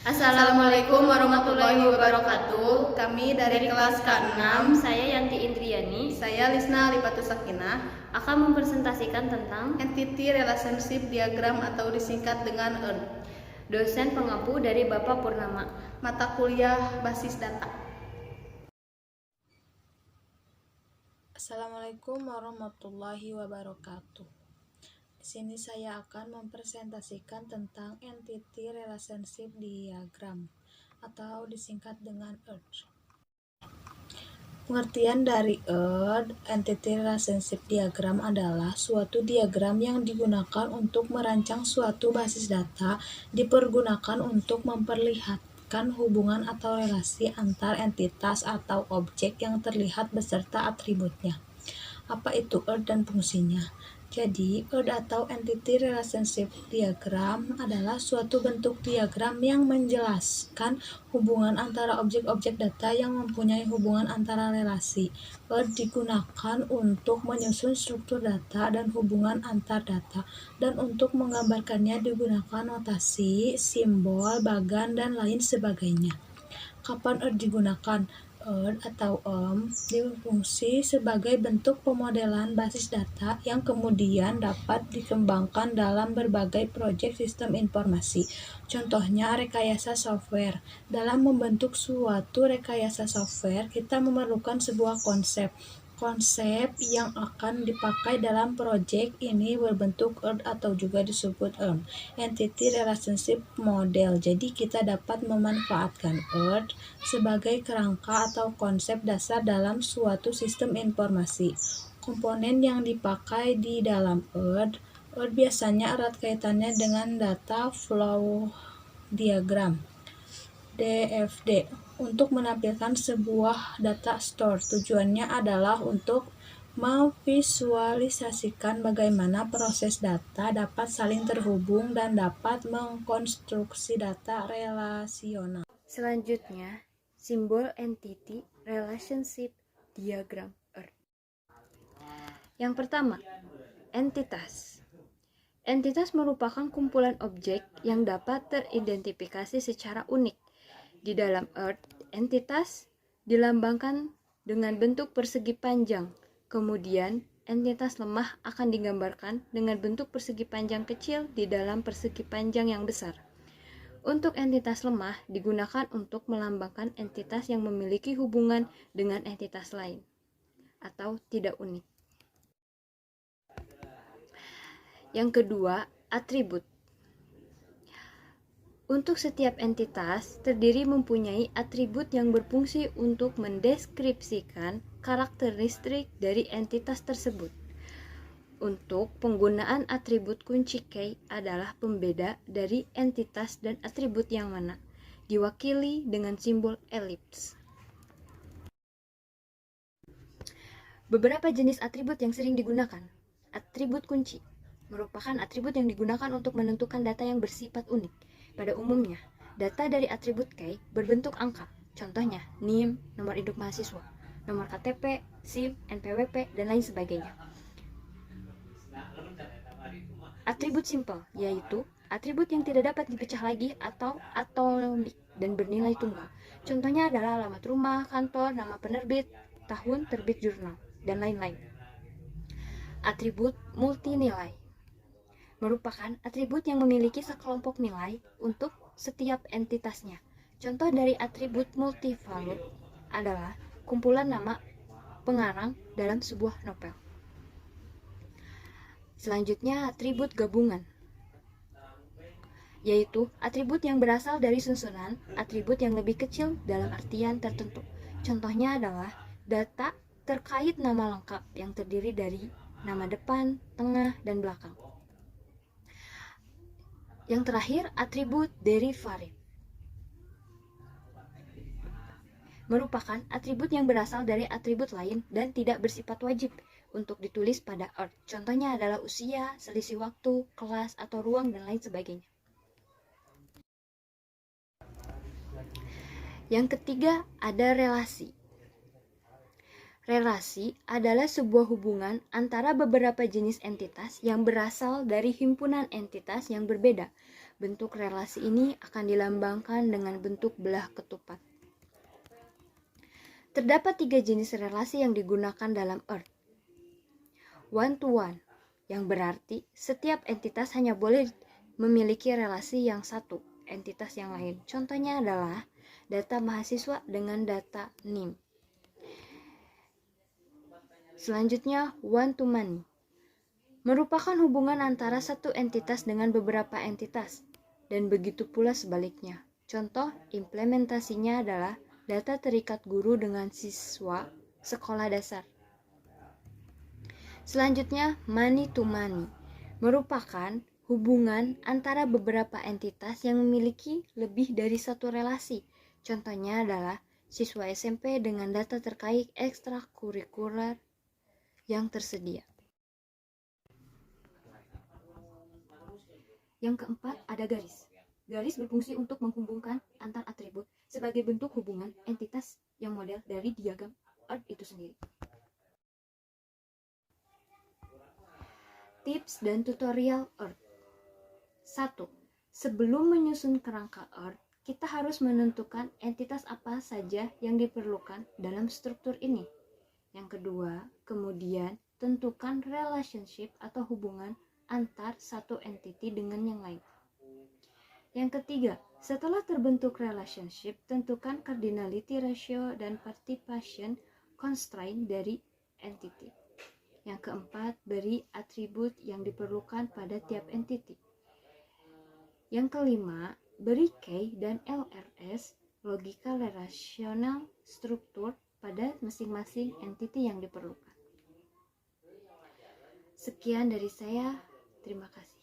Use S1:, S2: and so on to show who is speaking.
S1: Assalamualaikum warahmatullahi wabarakatuh. Kami dari kelas K6,
S2: Saya Yanti Indriani
S1: saya Lisna Lipatu Sakinah,
S2: akan mempresentasikan tentang
S1: Entity Relationship Diagram atau disingkat dengan ERD.
S2: dosen pengampu dari Bapak Purnama.
S1: Mata kuliah basis data.
S3: Assalamualaikum warahmatullahi wabarakatuh. Di sini saya akan mempresentasikan tentang Entity Relationship Diagram atau disingkat dengan ERD. Pengertian dari ERD, Entity Relationship Diagram, adalah suatu diagram yang digunakan untuk merancang suatu basis data, dipergunakan untuk memperlihatkan hubungan atau relasi antar entitas atau objek yang terlihat beserta atributnya. Apa itu ERD dan fungsinya? Jadi, ERD atau Entity Relationship Diagram adalah suatu bentuk diagram yang menjelaskan hubungan antara objek-objek data yang mempunyai hubungan antara relasi. ERD digunakan untuk menyusun struktur data dan hubungan antar data, dan untuk menggambarkannya digunakan notasi, simbol, bagan, dan lain sebagainya. Kapan ERD digunakan? ERD atau berfungsi sebagai bentuk pemodelan basis data yang kemudian dapat dikembangkan dalam berbagai proyek sistem informasi. Contohnya rekayasa software. Dalam membentuk suatu rekayasa software, kita memerlukan sebuah konsep yang akan dipakai dalam proyek ini berbentuk ERD atau juga disebut Entity Relationship Model. Jadi kita dapat memanfaatkan ERD sebagai kerangka atau konsep dasar dalam suatu sistem informasi. Komponen yang dipakai di dalam ERD biasanya erat kaitannya dengan data flow diagram DFD untuk menampilkan sebuah data store. Tujuannya adalah untuk memvisualisasikan bagaimana proses data dapat saling terhubung dan dapat mengkonstruksi data relasional.
S2: Selanjutnya, simbol Entity Relationship Diagram ERD. Yang pertama, entitas. Entitas merupakan kumpulan objek yang dapat teridentifikasi secara unik. Di dalam ERD, entitas dilambangkan dengan bentuk persegi panjang. Kemudian, entitas lemah akan digambarkan dengan bentuk persegi panjang kecil di dalam persegi panjang yang besar. Untuk entitas lemah digunakan untuk melambangkan entitas yang memiliki hubungan dengan entitas lain atau tidak unik. Yang kedua, atribut. Untuk setiap entitas, terdiri mempunyai atribut yang berfungsi untuk mendeskripsikan karakteristik dari entitas tersebut. Untuk penggunaan atribut kunci key adalah pembeda dari entitas dan atribut yang mana, diwakili dengan simbol elips. Beberapa jenis atribut yang sering digunakan. Atribut kunci merupakan atribut yang digunakan untuk menentukan data yang bersifat unik. Pada umumnya, data dari atribut key berbentuk angka. Contohnya, NIM, nomor induk mahasiswa, nomor KTP, SIM, NPWP, dan lain sebagainya. Atribut simpel, yaitu atribut yang tidak dapat dipecah lagi atau atomik dan bernilai tunggal. Contohnya adalah alamat rumah, kantor, nama penerbit, tahun terbit jurnal, dan lain-lain. Atribut multinilai merupakan atribut yang memiliki sekelompok nilai untuk setiap entitasnya. Contoh dari atribut multivalue adalah kumpulan nama pengarang dalam sebuah novel. Selanjutnya, atribut gabungan, yaitu atribut yang berasal dari susunan atribut yang lebih kecil dalam artian tertentu. Contohnya adalah data terkait nama lengkap yang terdiri dari nama depan, tengah, dan belakang. Yang terakhir, atribut derivatif merupakan atribut yang berasal dari atribut lain dan tidak bersifat wajib untuk ditulis pada ERD. Contohnya adalah usia, selisih waktu, kelas atau ruang, dan lain sebagainya. Yang ketiga, ada relasi. Relasi adalah sebuah hubungan antara beberapa jenis entitas yang berasal dari himpunan entitas yang berbeda. Bentuk relasi ini akan dilambangkan dengan bentuk belah ketupat. Terdapat 3 jenis relasi yang digunakan dalam Earth. One-to-one, yang berarti setiap entitas hanya boleh memiliki relasi yang satu entitas yang lain. Contohnya adalah data mahasiswa dengan data NIM. Selanjutnya, one-to-many, merupakan hubungan antara satu entitas dengan beberapa entitas, dan begitu pula sebaliknya. Contoh implementasinya adalah data terikat guru dengan siswa sekolah dasar. Selanjutnya, many to many, merupakan hubungan antara beberapa entitas yang memiliki lebih dari satu relasi. Contohnya adalah siswa SMP dengan data terkait ekstrakurikuler yang tersedia. Yang keempat, ada garis. Garis berfungsi untuk menghubungkan antar atribut sebagai bentuk hubungan entitas yang model dari diagram Earth itu sendiri. Tips dan tutorial Earth. 1. Sebelum menyusun kerangka Earth, kita harus menentukan entitas apa saja yang diperlukan dalam struktur ini. Yang kedua, kemudian tentukan relationship atau hubungan antar satu entity dengan yang lain. Yang ketiga, setelah terbentuk relationship, tentukan cardinality ratio dan participation constraint dari entity. Yang keempat, beri atribut yang diperlukan pada tiap entity. Yang kelima, beri key dan LRS, logika relational struktur, pada masing-masing entity yang diperlukan. Sekian dari saya, terima kasih.